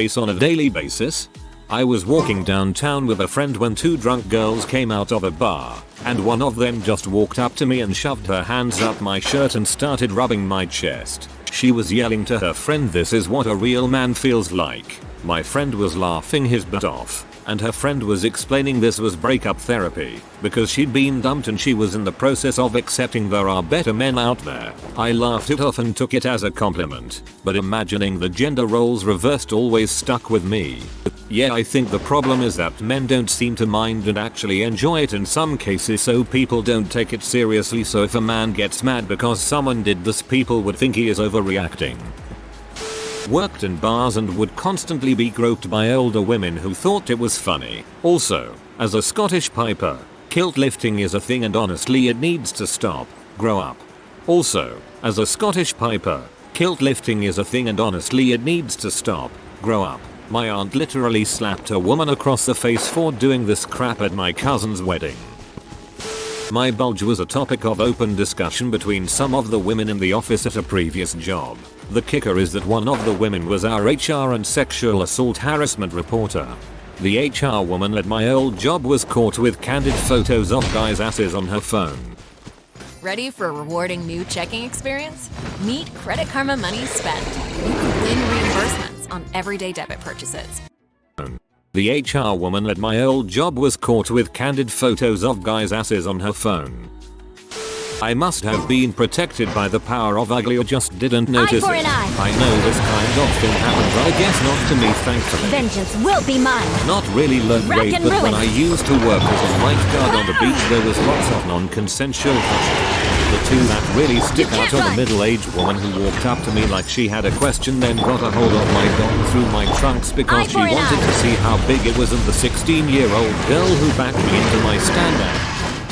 on a daily basis. I was walking downtown with a friend when two drunk girls came out of a bar, and one of them just walked up to me and shoved her hands up my shirt and started rubbing my chest. She was yelling to her friend, "This is what a real man feels like." My friend was laughing his butt off, and her friend was explaining this was breakup therapy because she'd been dumped and she was in the process of accepting there are better men out there. I laughed it off and took it as a compliment, but imagining the gender roles reversed always stuck with me. Yeah, I think the problem is that men don't seem to mind and actually enjoy it in some cases, so people don't take it seriously. So if a man gets mad because someone did this, people would think he is overreacting. Worked in bars and would constantly be groped by older women who thought it was funny. Also, as a Scottish piper, kilt lifting is a thing and honestly it needs to stop. Grow up. Also, as a Scottish piper, kilt lifting is a thing and honestly it needs to stop. Grow up. My aunt literally slapped a woman across the face for doing this crap at my cousin's wedding. My bulge was a topic of open discussion between some of the women in the office at a previous job. The kicker is that one of the women was our HR and sexual assault harassment reporter. The HR woman at my old job was caught with candid photos of guys' asses on her phone. Ready for a rewarding new checking experience? Meet Credit Karma Money Spent. You can win reimbursements on everyday debit purchases. The HR woman at my old job was caught with candid photos of guys' asses on her phone. I must have been protected by the power of ugly or just didn't notice it. I know this kind of thing happens, I guess not to me thankfully. Vengeance will be mine. Not really low grade, but when I used to work as a lifeguard on the beach there was lots of non-consensual touching. The two that really stick out are the middle-aged woman who walked up to me like she had a question, then got a hold of my dong through my trunks because she wanted to see how big it was, and the 16-year-old girl who backed me into my stand-up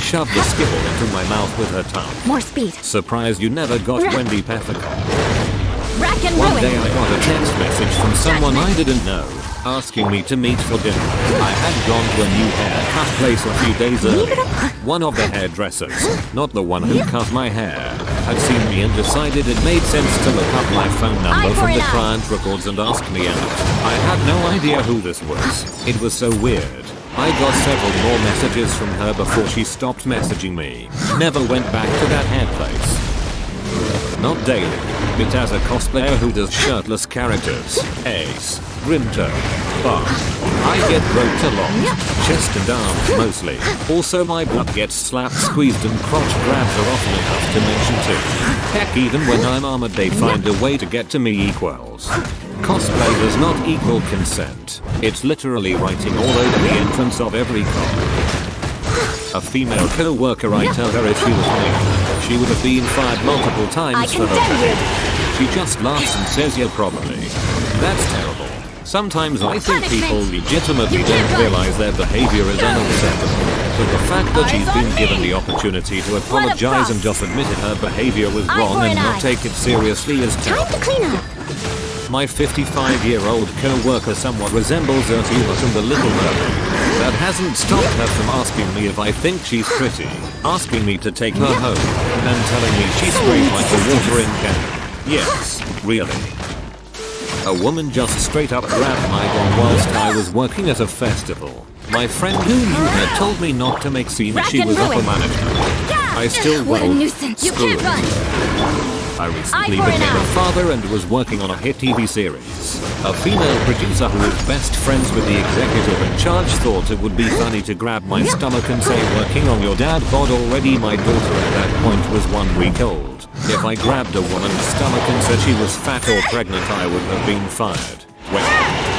shoved the skittle into my mouth with her tongue. More speed. Surprised you never got Wendy Peppercorn. Rack and One ruin. day I got a text message from someone I didn't know, asking me to meet for dinner. I had gone to a new haircut place a few days earlier. One of the hairdressers, not the one who cut my hair, had seen me and decided it made sense to look up my phone number from the client records and ask me out. I had no idea who this was. It was so weird. I got several more messages from her before she stopped messaging me. Never went back to that hair place. Not daily, but as a cosplayer who does shirtless characters, Ace, Grimto, Bart, I get groped a lot, chest and arms mostly. Also my butt gets slapped, squeezed and crotch grabs are often enough to mention too. Heck, even when I'm armored they find a way to get to me equals. Cosplay does not equal consent. It's literally writing all over the entrance of every con. A female co-worker, I tell her if she was me, she would have been fired multiple times for her behavior. She just laughs and says, "Yeah, probably." That's terrible. Sometimes I think people legitimately don't realize their behavior is unacceptable. But the fact that she's been given the opportunity to apologize and just admitted her behavior was wrong and not take it seriously is terrible. Time to clean up. My 55-year-old co-worker somewhat resembles Ursula from The Little Mermaid. That hasn't stopped her from asking me if I think she's pretty, asking me to take her home, and telling me she's straight like a watering can. Yes, really. A woman just straight up grabbed my dong whilst I was working at a festival. My friend who knew her told me not to make scenes. She was upper management. I still What a rolled. nuisance. You Screw can't it. run. I recently became a father and was working on a hit TV series. A female producer who is best friends with the executive in charge thought it would be funny to grab my stomach and say, "Working on your dad bod already?" My daughter at that point was 1 week old. If I grabbed a woman's stomach and said she was fat or pregnant, I would have been fired. Well,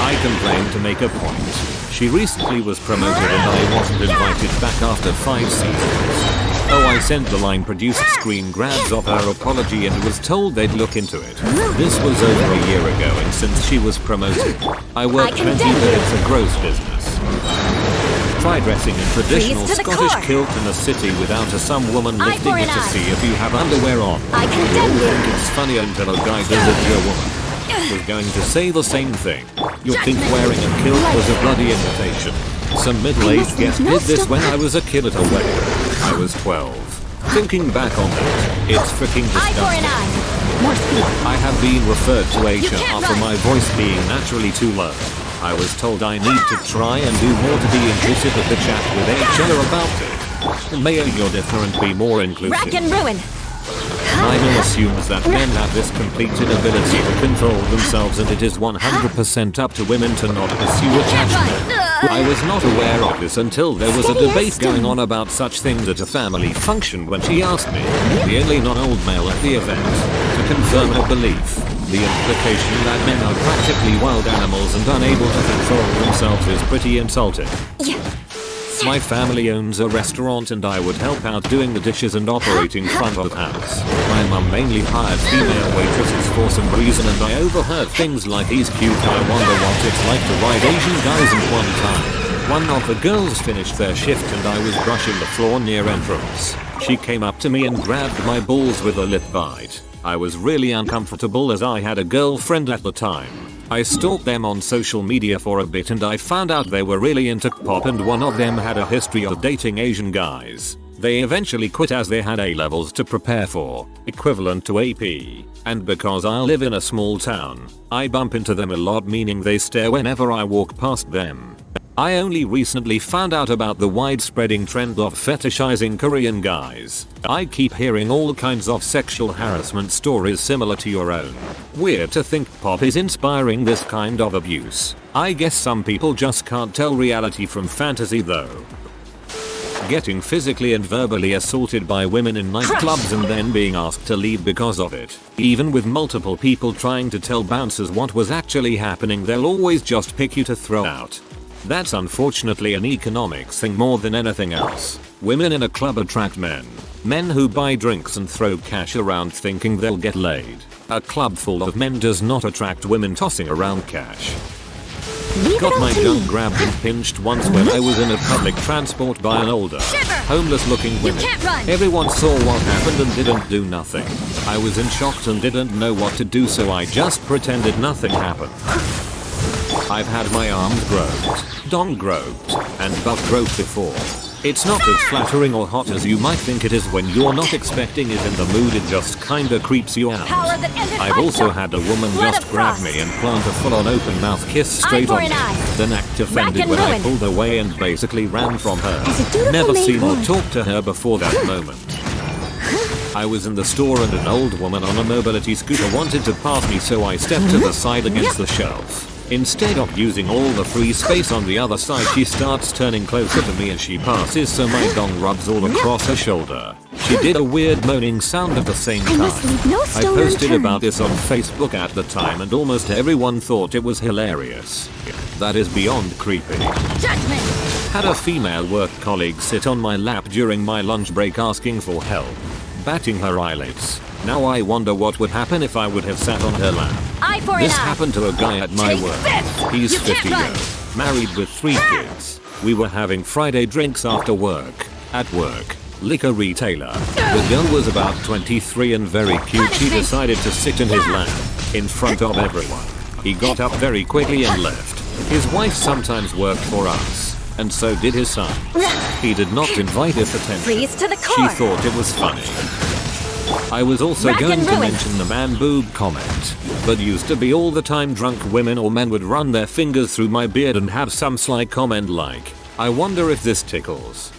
I complained to make a point. She recently was promoted and I wasn't invited back after 5 seasons. Oh, I sent the line-produced screen grabs of her apology and was told they'd look into it. This was over a year ago, and since she was promoted, I worked 20 minutes of gross business. Try dressing in traditional Scottish kilt in a city without some woman lifting it to see if you have underwear on. You all think it's funny until a guy does it to a woman. Was going to say the same thing. You'd think wearing a kilt was a bloody invitation. Some middle-aged guest did this when I was a kid at a wedding. I was 12. Thinking back on that, it's freaking disgusting. More speed. I have been referred to Asia can't after run. my voice being naturally too low. I was told I need to try and do more to be inclusive of the chat with HR about it. May your different be more inclusive. Rack and ruin. Simon assumes that men have this complete inability to control themselves and it is 100% up to women to not pursue attachment. I was not aware of this until there was a debate going on about such things at a family function when she asked me, the only non-old male at the event, to confirm her belief. The implication that men are practically wild animals and unable to control themselves is pretty insulting. My family owns a restaurant and I would help out doing the dishes and operating front of house. My mum mainly hired female waitresses for some reason and I overheard things like he's cute, I wonder what it's like to ride Asian guys at one time. One of the girls finished their shift and I was brushing the floor near entrance. She came up to me and grabbed my balls with a lip bite. I was really uncomfortable as I had a girlfriend at the time. I stalked them on social media for a bit and I found out they were really into pop and one of them had a history of dating Asian guys. They eventually quit as they had A-levels to prepare for, equivalent to AP. And because I live in a small town, I bump into them a lot, meaning they stare whenever I walk past them. I only recently found out about the widespreading trend of fetishizing Korean guys. I keep hearing all kinds of sexual harassment stories similar to your own. Weird to think pop is inspiring this kind of abuse. I guess some people just can't tell reality from fantasy though. Getting physically and verbally assaulted by women in nightclubs and then being asked to leave because of it. Even with multiple people trying to tell bouncers what was actually happening, they'll always just pick you to throw out. That's unfortunately an economics thing more than anything else. Women in a club attract men. Men who buy drinks and throw cash around thinking they'll get laid. A club full of men does not attract women tossing around cash. Got my junk grabbed and pinched once when I was in a public transport by an older, homeless looking woman. Everyone saw what happened and didn't do nothing. I was in shock and didn't know what to do, so I just pretended nothing happened. I've had my arms groped, dong groped, and butt groped before. It's not as flattering or hot as you might think it is when you're not expecting it in the mood, it just kinda creeps you out. I've also had a woman just grab me and plant a full-on open mouth kiss straight on me, then act offended when I pulled away and basically ran from her. Never seen or talked to her before that moment. I was in the store and an old woman on a mobility scooter wanted to pass me, so I stepped to the side against the shelf. Instead of using all the free space on the other side, she starts turning closer to me as she passes, so my dong rubs all across her shoulder. She did a weird moaning sound at the same time. I posted about this on Facebook at the time and almost everyone thought it was hilarious. That is beyond creepy. Had a female work colleague sit on my lap during my lunch break asking for help, batting her eyelids. Now I wonder what would happen if I would have sat on her lap. This happened to a guy at my work. He's 50 years, married with 3 kids. We were having Friday drinks after work. At work, liquor retailer. The girl was about 23 and very cute. She decided to sit in his lap, in front of everyone. He got up very quickly and left. His wife sometimes worked for us, and so did his son. He did not invite his attention. She thought it was funny. I was also going to mention the man boob comment, but used to be all the time drunk women or men would run their fingers through my beard and have some sly comment like, I wonder if this tickles.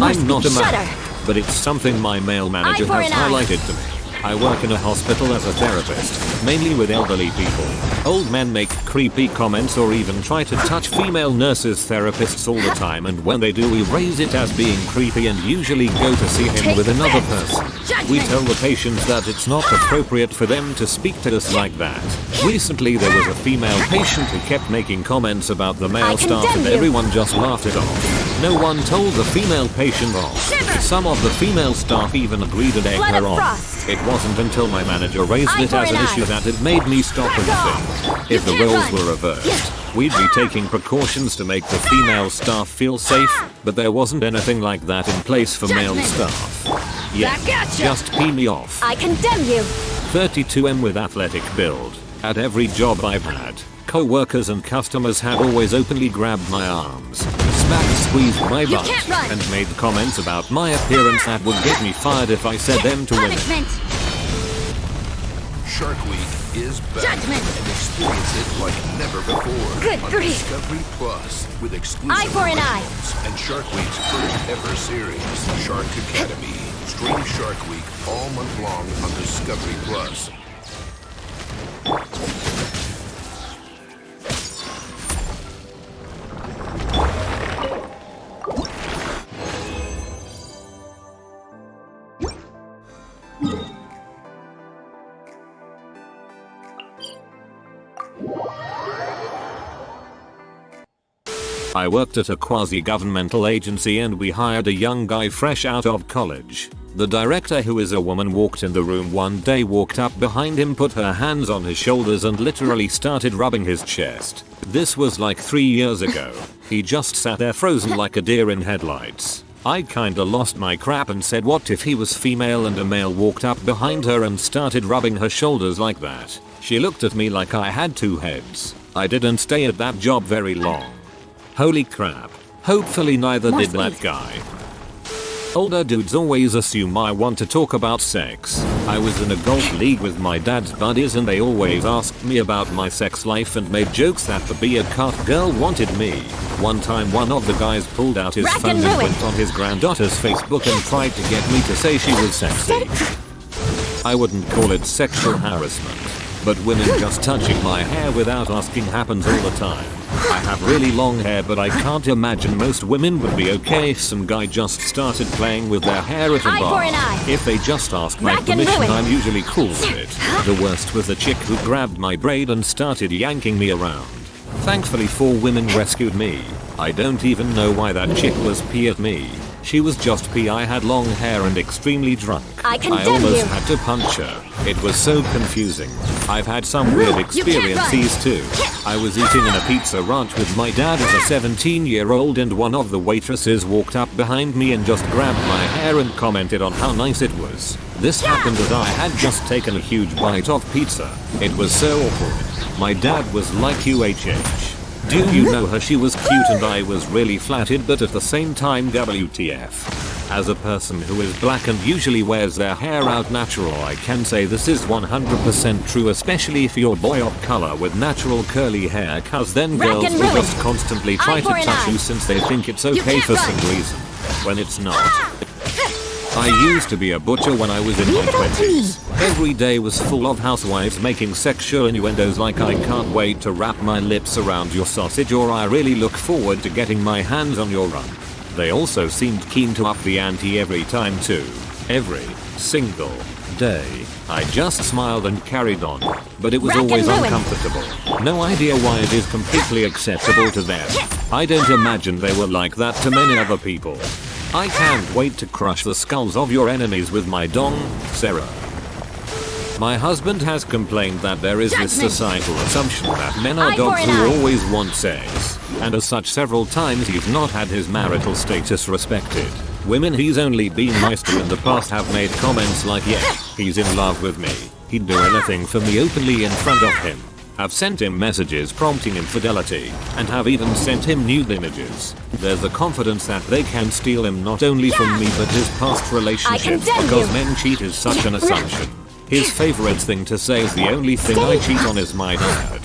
I'm not a man, but it's something my male manager has highlighted to me. I work in a hospital as a therapist, mainly with elderly people. Old men make creepy comments or even try to touch female nurses therapists all the time, and when they do we raise it as being creepy and usually go to see him with another person. We tell the patients that it's not appropriate for them to speak to us like that. Recently there was a female patient who kept making comments about the male staff and everyone just laughed it off. No one told the female patient off. Some of the female staff even agreed to egg her on. It wasn't until my manager raised it as an issue that it made me stop and think. If the roles were reversed, we'd be taking precautions to make the female staff feel safe, but there wasn't anything like that in place for male staff. Yeah, just pee me off. I condemn you. 32M with athletic build. At every job I've had, co-workers and customers have always openly grabbed my arms, squeezed my butt, and made comments about my appearance that would get me fired if I said them to women. Shark Week is back. Judgment. And experience it like never before. Good on grief. Discovery Plus with exclusive Eye for an eye. originals and Shark Week's first ever series, Shark Academy. Stream Shark Week all month long on Discovery Plus. I worked at a quasi-governmental agency and we hired a young guy fresh out of college. The director, who is a woman, walked in the room one day, walked up behind him, put her hands on his shoulders and literally started rubbing his chest. This was like 3 years ago. He just sat there frozen like a deer in headlights. I kinda lost my crap and said, what if he was female and a male walked up behind her and started rubbing her shoulders like that? She looked at me like I had two heads. I didn't stay at that job very long. Holy crap. Hopefully neither did that guy. Older dudes always assume I want to talk about sex. I was in a golf league with my dad's buddies and they always asked me about my sex life and made jokes that the beer cart girl wanted me. One time one of the guys pulled out his phone and went on his granddaughter's Facebook and tried to get me to say she was sexy. I wouldn't call it sexual harassment, but women just touching my hair without asking happens all the time. I have really long hair, but I can't imagine most women would be okay if some guy just started playing with their hair at a bar. If they just ask my permission, I'm usually cool with it. The worst was a chick who grabbed my braid and started yanking me around. Thankfully 4 women rescued me. I don't even know why that chick was pee at me. She was just pee. I had long hair and extremely drunk. I almost had to punch her. It was so confusing. I've had some weird experiences too. I was eating in a pizza ranch with my dad as a 17-year-old and one of the waitresses walked up behind me and just grabbed my hair and commented on how nice it was. This happened as I had just taken a huge bite of pizza. It was so awkward. My dad was like, UHH. Do you know her? She was cute and I was really flattered, but at the same time, WTF. As a person who is black and usually wears their hair out natural, I can say this is 100% true, especially if you're boy of color with natural curly hair, cause then girls will just constantly try to touch you since they think it's okay for some reason, when it's not. I used to be a butcher when I was in my 20s. Every day was full of housewives making sexual innuendos like, I can't wait to wrap my lips around your sausage, or I really look forward to getting my hands on your rump. They also seemed keen to up the ante every time too. Every single day. I just smiled and carried on. But it was always uncomfortable. No idea why it is completely acceptable to them. I don't imagine they were like that to many other people. I can't wait to crush the skulls of your enemies with my dong, Sarah. My husband has complained that there is this societal assumption that men are dogs who always want sex, and as such several times he's not had his marital status respected. Women he's only been nice to in the past have made comments like, yeah, he's in love with me, he'd do anything for me openly in front of him. I've sent him messages prompting infidelity, and have even sent him nude images. There's a confidence that they can steal him not only from me but his past relationships, because men cheat is such an assumption. His favorite thing to say is, the only thing I cheat on is my dad.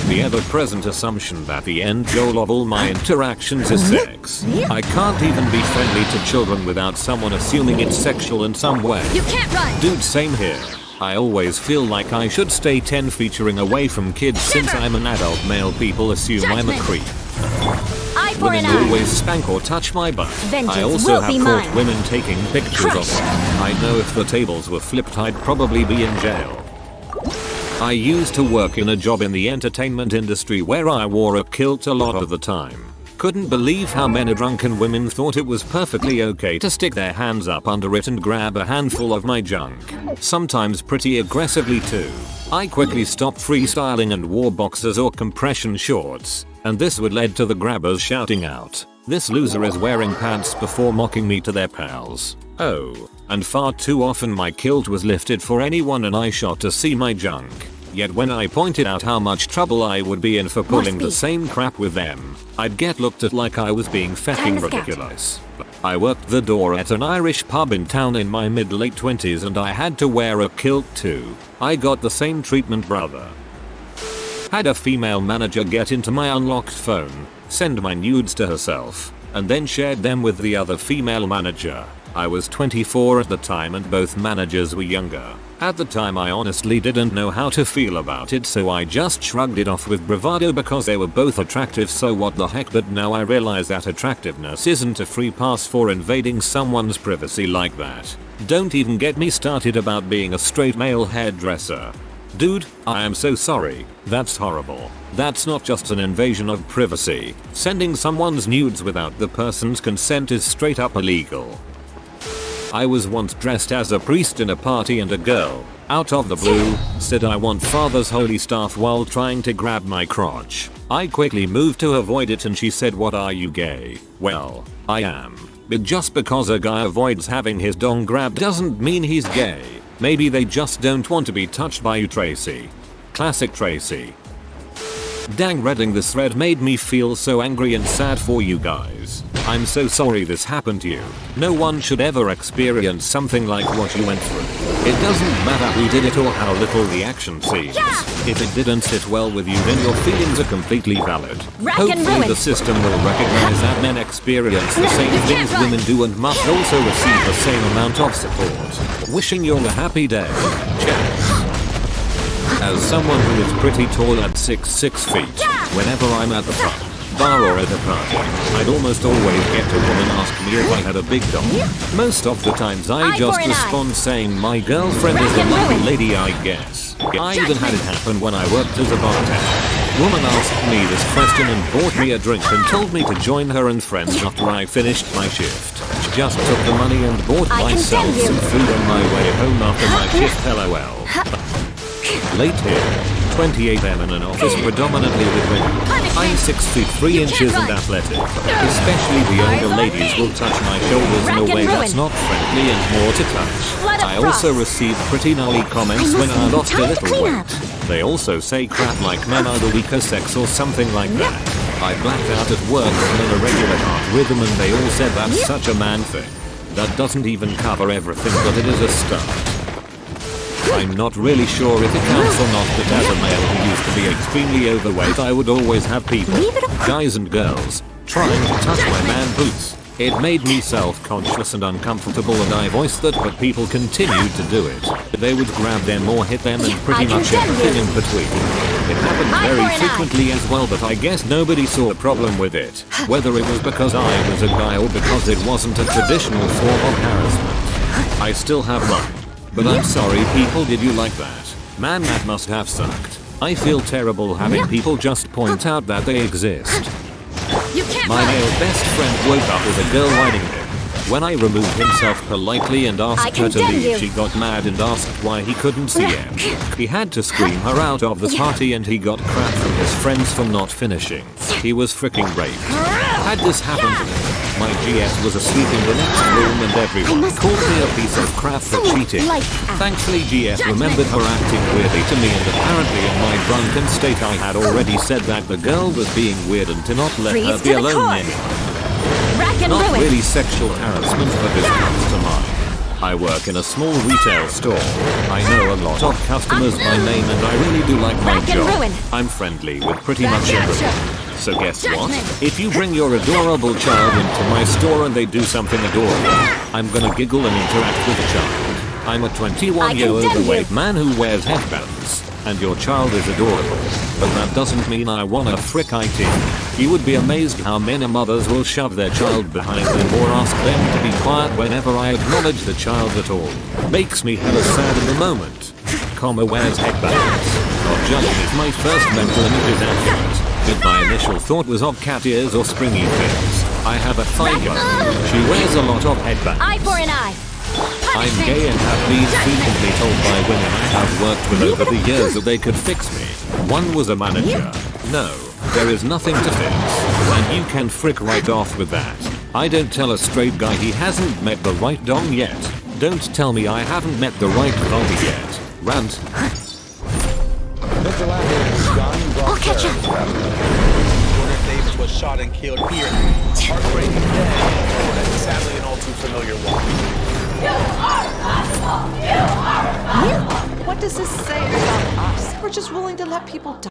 The ever-present assumption that the end goal of all my interactions is sex. I can't even be friendly to children without someone assuming it's sexual in some way. You can't run! Dude, same here. I always feel like I should stay 10 featuring away from kids since I'm an adult male. People assume I'm a creep. Women always spank or touch my butt. I also have caught women taking pictures of me. I know if the tables were flipped I'd probably be in jail. I used to work in a job in the entertainment industry where I wore a kilt a lot of the time. Couldn't believe how many drunken women thought it was perfectly okay to stick their hands up under it and grab a handful of my junk. Sometimes pretty aggressively too. I quickly stopped freestyling and wore boxers or compression shorts, and this would lead to the grabbers shouting out, "This loser is wearing pants," before mocking me to their pals. Oh, and far too often my kilt was lifted for anyone and I shot to see my junk. Yet when I pointed out how much trouble I would be in for pulling the same crap with them, I'd get looked at like I was being fucking ridiculous. I worked the door at an Irish pub in town in my mid-late 20s and I had to wear a kilt too. I got the same treatment, brother. Had a female manager get into my unlocked phone, send my nudes to herself, and then shared them with the other female manager. I was 24 at the time and both managers were younger. At the time I honestly didn't know how to feel about it, so I just shrugged it off with bravado because they were both attractive, so what the heck. But now I realize that attractiveness isn't a free pass for invading someone's privacy like that. Don't even get me started about being a straight male hairdresser. Dude, I am so sorry. That's horrible. That's not just an invasion of privacy. Sending someone's nudes without the person's consent is straight up illegal. I was once dressed as a priest in a party and a girl, out of the blue, said I want Father's holy staff while trying to grab my crotch. I quickly moved to avoid it and she said, "What, are you gay?" Well, I am. But just because a guy avoids having his dong grabbed doesn't mean he's gay. Maybe they just don't want to be touched by you, Tracy. Classic Tracy. Dang, reading this thread made me feel so angry and sad for you guys. I'm so sorry this happened to you. No one should ever experience something like what you went through. It doesn't matter who did it or how little the action seems. If it didn't sit well with you, then your feelings are completely valid. Hopefully the system will recognize that men experience the same things women do and must also receive the same amount of support. Wishing you all a happy day. Cheers. As someone who is pretty tall at 6 feet, whenever I'm at the pub, bar or at a party, I'd almost always get a woman ask me if I had a big dong. Most of the times I just respond saying my girlfriend is a lucky lady, I guess. I even had it happen when I worked as a bartender. Woman asked me this question and bought me a drink and told me to join her and friends after I finished my shift. She just took the money and bought myself some food on my way home after my shift, LOL. Late here, 28 am in an office predominantly with women. I'm 6 feet 3 inches and athletic. Especially the older ladies will touch my shoulders in a way that's not friendly and more to touch. I also receive pretty gnarly comments when I lost a little weight. They also say crap like men are the weaker sex or something like that. I blacked out at work with an irregular heart rhythm and they all said that's such a man thing. That doesn't even cover everything, but it is a start. I'm not really sure if it counts or not, but as a male who used to be extremely overweight, I would always have people, guys and girls, trying to touch my man boots. It made me self-conscious and uncomfortable and I voiced that, but people continued to do it. They would grab them or hit them and pretty much everything in between. It happened very frequently as well, but I guess nobody saw a problem with it. Whether it was because I was a guy or because it wasn't a traditional form of harassment. I still have mine. But I'm sorry people, did you like that? Man, that must have sucked. I feel terrible having people just point out that they exist. My male best friend woke up with a girl riding him. When I removed himself politely and asked her to leave, she got mad and asked why he couldn't see him. He had to scream her out of the party and he got crap from his friends for not finishing. He was freaking raped. Had this happened to me, my GS was asleep in the next room and everyone called me a piece of crap for cheating. Thankfully GS remembered her acting weirdly to me and apparently in my drunken state I had already said that the girl was being weird and to not let her be alone anymore. Not really sexual harassment, but this comes to mind. I work in a small retail store. I know a lot of customers by name and I really do like my job. I'm friendly with pretty much everyone. So guess what? If you bring your adorable child into my store and they do something adorable, I'm gonna giggle and interact with the child. I'm a 21-year-old overweight man who wears headbands, and your child is adorable. But that doesn't mean I wanna frick it. You would be amazed how many mothers will shove their child behind them or ask them to be quiet whenever I acknowledge the child at all. Makes me hella sad in the moment. Comma wears headbands. Not judging is my first mental image is accurate. But my initial thought was of cat ears or springy things. I have a 5-year-old. She wears a lot of headbands. Eye for an eye. I'm gay and have been frequently told by women I have worked with over the years that they could fix me. One was a manager. No, there is nothing to fix. And you can frick right off with that. I don't tell a straight guy he hasn't met the right dong yet. Don't tell me I haven't met the right dong yet. Rant. I'll catch up. was shot and killed here. Heartbreaking day. And sadly an all too familiar one. What does this say about us? We're just willing to let people die.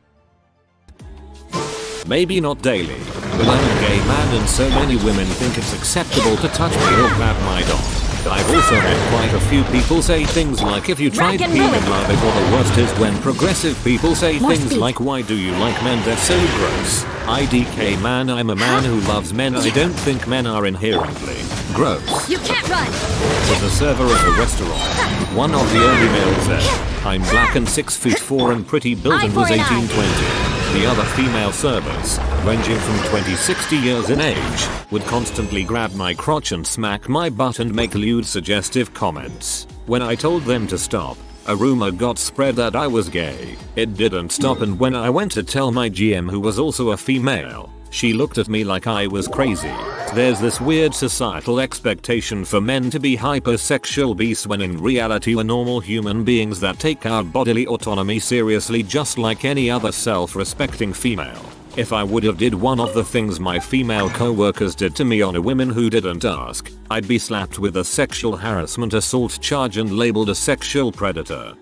Maybe not daily, but I'm a gay man and so many women think it's acceptable to touch me or grab my dog. I've also had quite a few people say things like if you tried peeing in love it, or the worst is when progressive people say things like why do you like men, they're so gross. IDK man, I'm a man who loves men. I don't think men are inherently gross. You can't run! Was a server at a restaurant. One of the early males said, I'm black and 6'4" and pretty built and was 1820. The other female servers, ranging from 20-60 years in age, would constantly grab my crotch and smack my butt and make lewd suggestive comments. When I told them to stop, a rumor got spread that I was gay. It didn't stop, and when I went to tell my GM, who was also a female, she looked at me like I was crazy. There's this weird societal expectation for men to be hypersexual beasts when in reality we're normal human beings that take our bodily autonomy seriously just like any other self-respecting female. If I would have did one of the things my female co-workers did to me on a woman who didn't ask, I'd be slapped with a sexual harassment assault charge and labeled a sexual predator.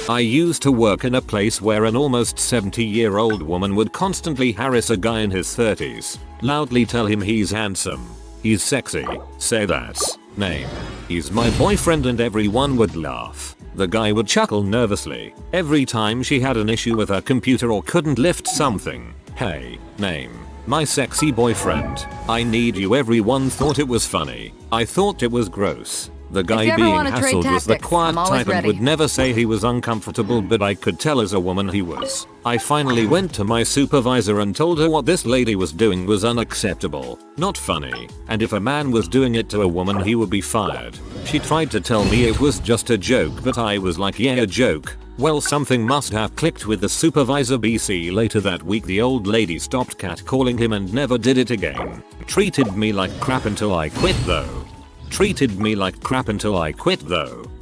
I used to work in a place where an almost 70-year-old woman would constantly harass a guy in his 30s, loudly tell him he's handsome, he's sexy, say that's name, he's my boyfriend, and everyone would laugh. The guy would chuckle nervously every time she had an issue with her computer or couldn't lift something. Hey, name, my sexy boyfriend, I need you. Everyone thought it was funny. I thought it was gross. The guy being hassled was the quiet type and would never say he was uncomfortable, but I could tell as a woman he was. I finally went to my supervisor and told her what this lady was doing was unacceptable, not funny, and if a man was doing it to a woman he would be fired. She tried to tell me it was just a joke, but I was like, yeah, a joke. Well, something must have clicked with the supervisor. BC later that week the old lady stopped catcalling him and never did it again. Treated me like crap until I quit though.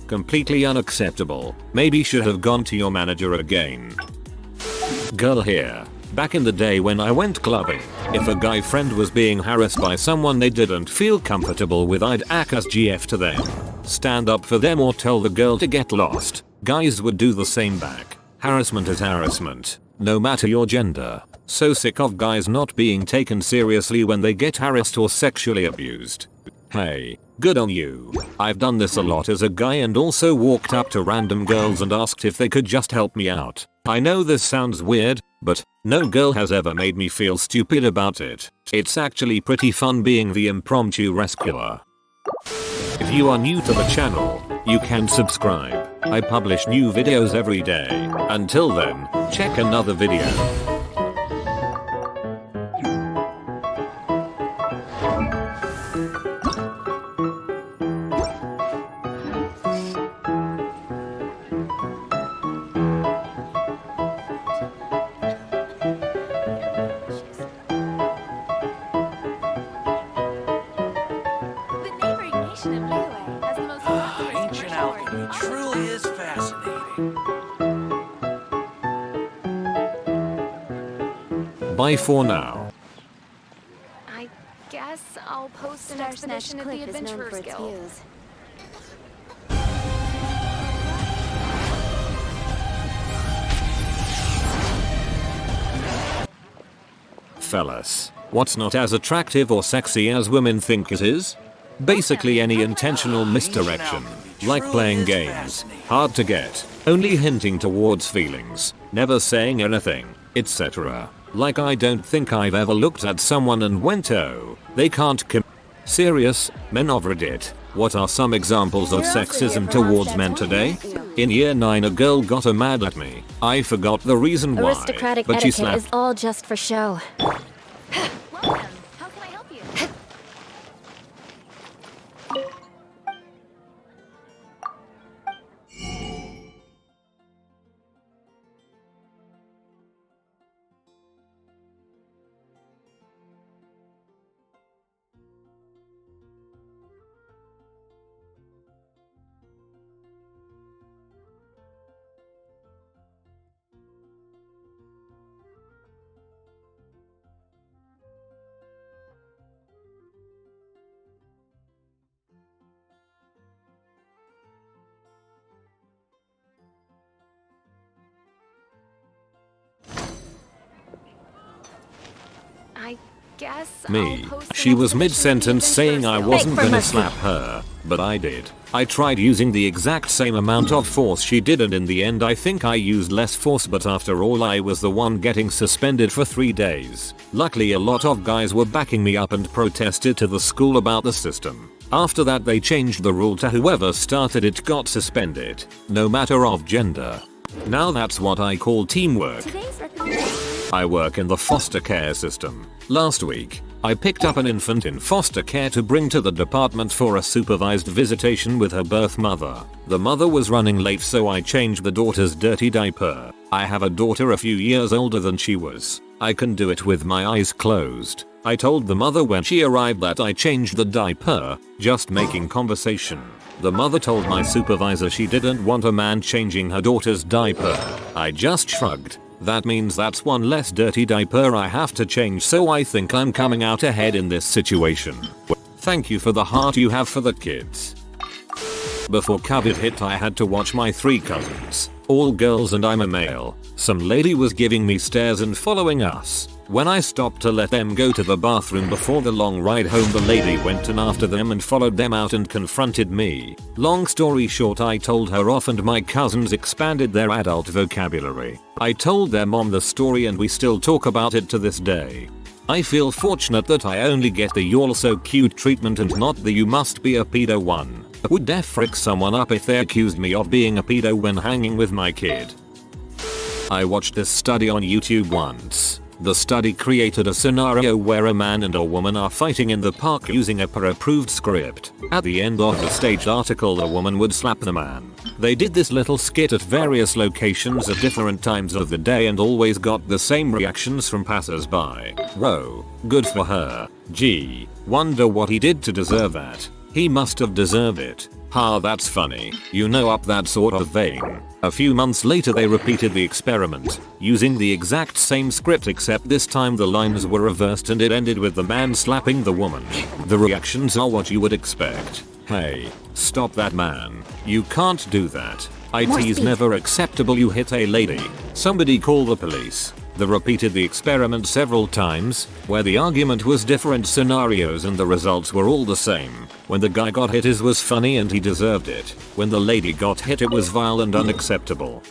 Completely unacceptable. Maybe should have gone to your manager again. Girl here. Back in the day when I went clubbing, if a guy friend was being harassed by someone they didn't feel comfortable with, I'd act as GF to them. Stand up for them or tell the girl to get lost. Guys would do the same back. Harassment is harassment, no matter your gender. So sick of guys not being taken seriously when they get harassed or sexually abused. Hey, good on you. I've done this a lot as a guy and also walked up to random girls and asked if they could just help me out. I know this sounds weird, but no girl has ever made me feel stupid about it. It's actually pretty fun being the impromptu rescuer. If you are new to the channel, you can subscribe. I publish new videos every day. Until then, check another video. Ancient alchemy truly is fascinating. Bye for now. I guess I'll post an expedition at the Adventurers Guild. Fellas, what's not as attractive or sexy as women think it is? Basically any intentional misdirection, like playing games, hard to get, only hinting towards feelings, never saying anything, etc. Like I don't think I've ever looked at someone and went, oh, they can't Serious, men of Reddit, what are some examples of sexism towards men today? In year 9 a girl got mad at me. I forgot the reason why, Aristocratic but she etiquette slapped. is all just for show. Welcome. How can I help you? guess Me. I'll post an She was exhibition of the mid-sentence saying I Adventurers wasn't for gonna mercy. slap her, but I did. I tried using the exact same amount of force she did, and in the end I think I used less force, but after all I was the one getting suspended for 3 days. Luckily a lot of guys were backing me up and protested to the school about the system. After that they changed the rule to whoever started it got suspended, no matter of gender. Now that's what I call teamwork. Today's recommendation. I work in the foster care system. Last week, I picked up an infant in foster care to bring to the department for a supervised visitation with her birth mother. The mother was running late, so I changed the daughter's dirty diaper. I have a daughter a few years older than she was. I can do it with my eyes closed. I told the mother when she arrived that I changed the diaper, just making conversation. The mother told my supervisor she didn't want a man changing her daughter's diaper. I just shrugged. That means that's one less dirty diaper I have to change, so I think I'm coming out ahead in this situation. Thank you for the heart you have for the kids. Before COVID hit I had to watch my 3 cousins, all girls and I'm a male. Some lady was giving me stares and following us. When I stopped to let them go to the bathroom before the long ride home, the lady went in after them and followed them out and confronted me. Long story short, I told her off and my cousins expanded their adult vocabulary. I told their mom the story and we still talk about it to this day. I feel fortunate that I only get the "you're so cute" treatment and not the "you must be a pedo" one. Would def frick someone up if they accused me of being a pedo when hanging with my kid. I watched this study on YouTube once. The study created a scenario where a man and a woman are fighting in the park using a pre-approved script. At the end of the staged article, the woman would slap the man. They did this little skit at various locations at different times of the day and always got the same reactions from passers-by. Whoa, good for her. Gee, wonder what he did to deserve that. He must have deserved it. Ha, that's funny. You know, up that sort of vein. A few months later they repeated the experiment, using the exact same script, except this time the lines were reversed and it ended with the man slapping the woman. The reactions are what you would expect. Hey, stop that man. You can't do that. IT's never acceptable. You hit a lady. Somebody call the police. They repeated the experiment several times, where the argument was different scenarios and the results were all the same. When the guy got hit, it was funny and he deserved it. When the lady got hit, it was vile and unacceptable.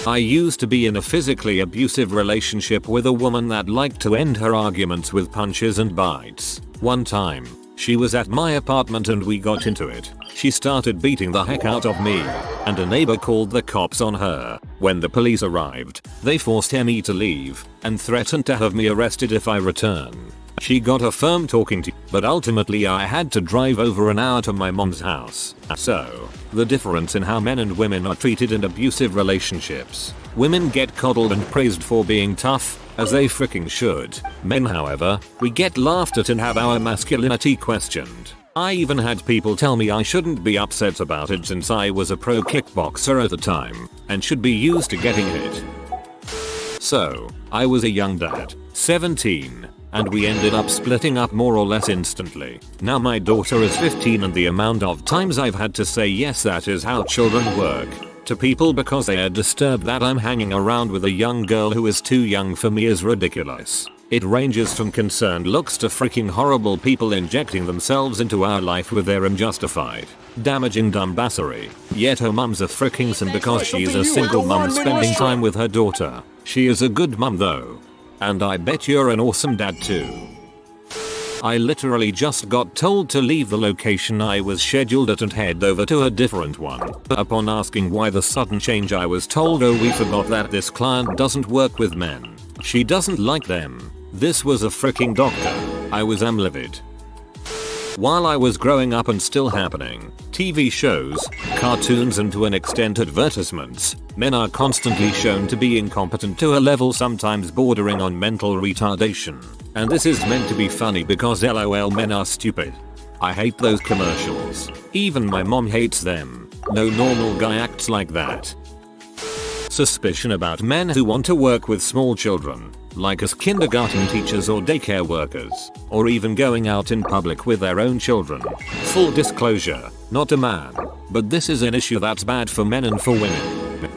I used to be in a physically abusive relationship with a woman that liked to end her arguments with punches and bites. One time, she was at my apartment and we got into it. She started beating the heck out of me, and a neighbor called the cops on her. When the police arrived, they forced me to leave and threatened to have me arrested if I return. She got a firm talking to, but ultimately I had to drive over an hour to my mom's house. So, the difference in how men and women are treated in abusive relationships. Women get coddled and praised for being tough, as they freaking should. Men, however, we get laughed at and have our masculinity questioned. I even had people tell me I shouldn't be upset about it since I was a pro kickboxer at the time, and should be used to getting hit. So, I was a young dad, 17, and we ended up splitting up more or less instantly. Now my daughter is 15 and the amount of times I've had to say yes, that is how children work, to people because they are disturbed that I'm hanging around with a young girl who is too young for me is ridiculous. It ranges from concerned looks to freaking horrible people injecting themselves into our life with their unjustified, damaging dumbassery. Yet her mum's a freaking sim because she is a single mum spending time with her daughter. She is a good mum though. And I bet you're an awesome dad too. I literally just got told to leave the location I was scheduled at and head over to a different one. Upon asking why the sudden change, I was told, oh, we forgot that this client doesn't work with men. She doesn't like them. This was a freaking doctor. I was livid. While I was growing up and still happening, TV shows, cartoons and to an extent advertisements, men are constantly shown to be incompetent to a level sometimes bordering on mental retardation. And this is meant to be funny because LOL, men are stupid. I hate those commercials. Even my mom hates them. No normal guy acts like that. Suspicion about men who want to work with small children, like as kindergarten teachers or daycare workers, or even going out in public with their own children. Full disclosure, not a man, but this is an issue that's bad for men and for women.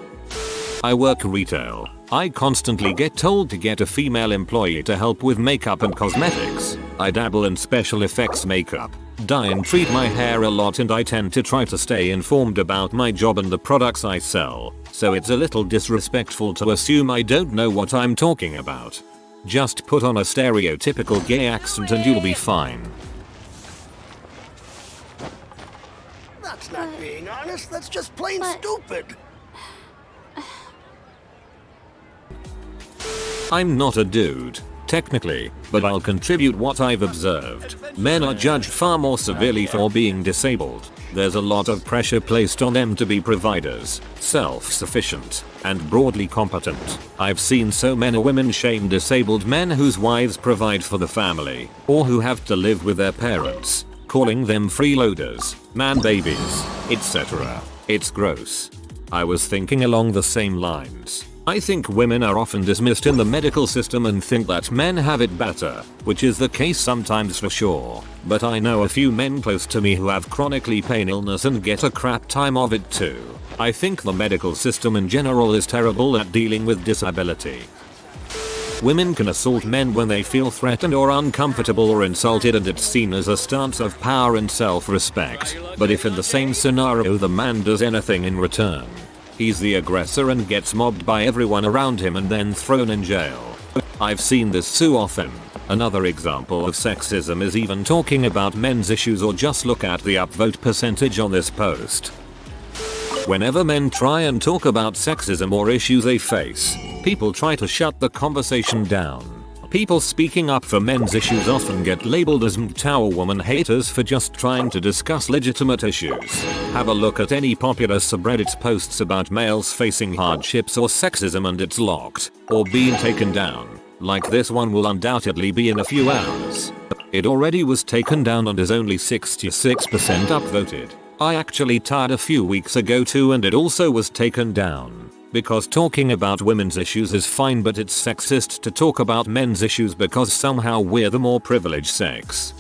I work retail. I constantly get told to get a female employee to help with makeup and cosmetics. I dabble in special effects makeup, dye and treat my hair a lot, and I tend to try to stay informed about my job and the products I sell, so it's a little disrespectful to assume I don't know what I'm talking about. Just put on a stereotypical gay accent and you'll be fine. That's not being honest, that's just plain stupid. I'm not a dude, technically, but I'll contribute what I've observed. Men are judged far more severely for being disabled. There's a lot of pressure placed on them to be providers, self-sufficient, and broadly competent. I've seen so many women shame disabled men whose wives provide for the family, or who have to live with their parents, calling them freeloaders, man babies, etc. It's gross. I was thinking along the same lines. I think women are often dismissed in the medical system and think that men have it better, which is the case sometimes for sure. But I know a few men close to me who have chronically pain illness and get a crap time of it too. I think the medical system in general is terrible at dealing with disability. Women can assault men when they feel threatened or uncomfortable or insulted, and it's seen as a stance of power and self-respect. But if in the same scenario the man does anything in return, he's the aggressor and gets mobbed by everyone around him and then thrown in jail. I've seen this so often. Another example of sexism is even talking about men's issues, or just look at the upvote percentage on this post. Whenever men try and talk about sexism or issues they face, people try to shut the conversation down. People speaking up for men's issues often get labeled as MGTOW woman haters for just trying to discuss legitimate issues. Have a look at any popular subreddits posts about males facing hardships or sexism and it's locked, or being taken down. Like this one will undoubtedly be in a few hours. It already was taken down and is only 66% upvoted. I actually tried a few weeks ago too, and it also was taken down. Because talking about women's issues is fine, but it's sexist to talk about men's issues because somehow we're the more privileged sex.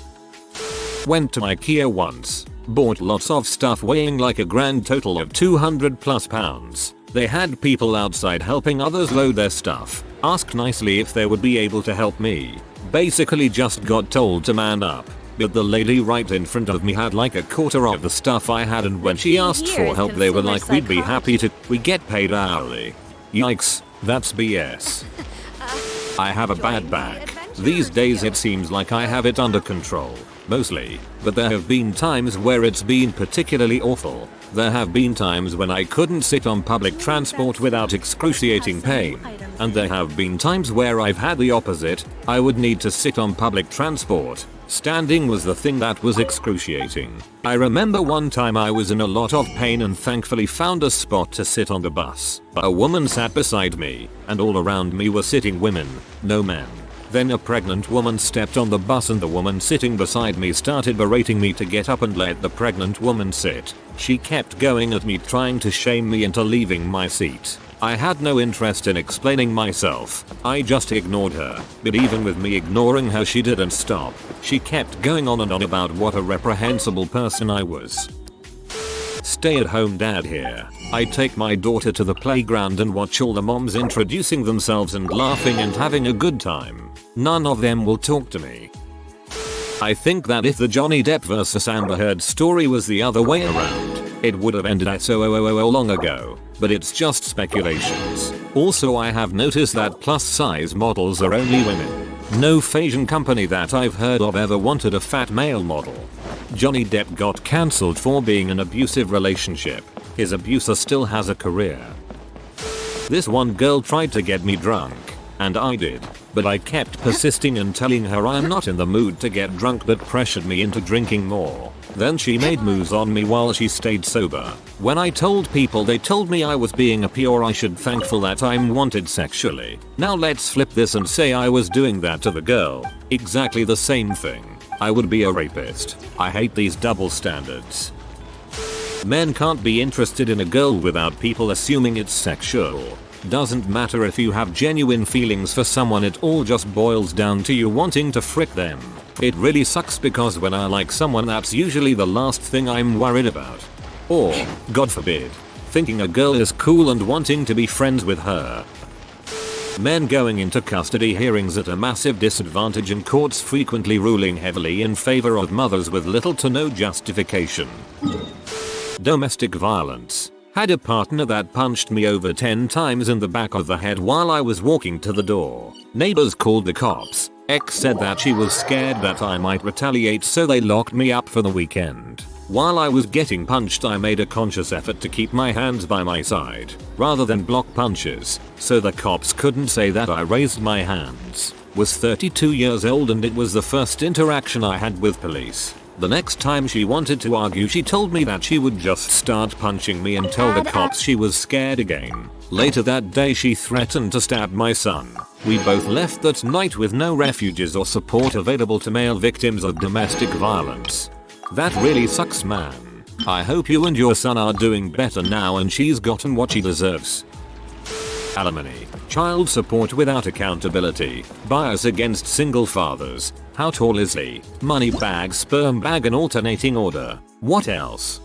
Went to IKEA once. Bought lots of stuff weighing like a grand total of 200 plus pounds. They had people outside helping others load their stuff. Asked nicely if they would be able to help me. Basically just got told to man up. But the lady right in front of me had like a quarter of the stuff I had, and when she asked for help they were like, we'd be happy to, we get paid hourly. Yikes, that's BS. I have a bad back. These days it seems like I have it under control. Mostly. But there have been times where it's been particularly awful. There have been times when I couldn't sit on public transport without excruciating pain. And there have been times where I've had the opposite. I would need to sit on public transport. Standing was the thing that was excruciating. I remember one time I was in a lot of pain and thankfully found a spot to sit on the bus. A woman sat beside me, and all around me were sitting women, no men. Then a pregnant woman stepped on the bus and the woman sitting beside me started berating me to get up and let the pregnant woman sit. She kept going at me, trying to shame me into leaving my seat. I had no interest in explaining myself. I just ignored her. But even with me ignoring her, she didn't stop. She kept going on and on about what a reprehensible person I was. Stay-at-home dad here. I take my daughter to the playground and watch all the moms introducing themselves and laughing and having a good time. None of them will talk to me. I think that if the Johnny Depp vs Amber Heard story was the other way around, it would have ended at so long ago. But it's just speculations. Also, I have noticed that plus size models are only women. No Asian company that I've heard of ever wanted a fat male model. Johnny Depp got cancelled for being in an abusive relationship. His abuser still has a career. This one girl tried to get me drunk, and I did, but I kept persisting and telling her I'm not in the mood to get drunk, but pressured me into drinking more. Then she made moves on me while she stayed sober. When I told people, they told me I was being a or I should thankful that I'm wanted sexually. Now let's flip this and say I was doing that to the girl. Exactly the same thing. I would be a rapist. I hate these double standards. Men can't be interested in a girl without people assuming it's sexual. Doesn't matter if you have genuine feelings for someone, it all just boils down to you wanting to frick them. It really sucks because when I like someone, that's usually the last thing I'm worried about. Or, God forbid, thinking a girl is cool and wanting to be friends with her. Men going into custody hearings at a massive disadvantage and courts frequently ruling heavily in favor of mothers with little to no justification. Domestic violence. Had a partner that punched me over 10 times in the back of the head while I was walking to the door. Neighbors called the cops. Ex said that she was scared that I might retaliate, so they locked me up for the weekend. While I was getting punched, I made a conscious effort to keep my hands by my side rather than block punches, so the cops couldn't say that I raised my hands. Was 32 years old and it was the first interaction I had with police. The next time she wanted to argue, she told me that she would just start punching me and tell the cops she was scared again. Later that day she threatened to stab my son. We both left that night with no refuges or support available to male victims of domestic violence. That really sucks, man. I hope you and your son are doing better now and she's gotten what she deserves. Alimony. Child support without accountability. Bias against single fathers. How tall is he? Money bag, sperm bag, and alternating order. What else?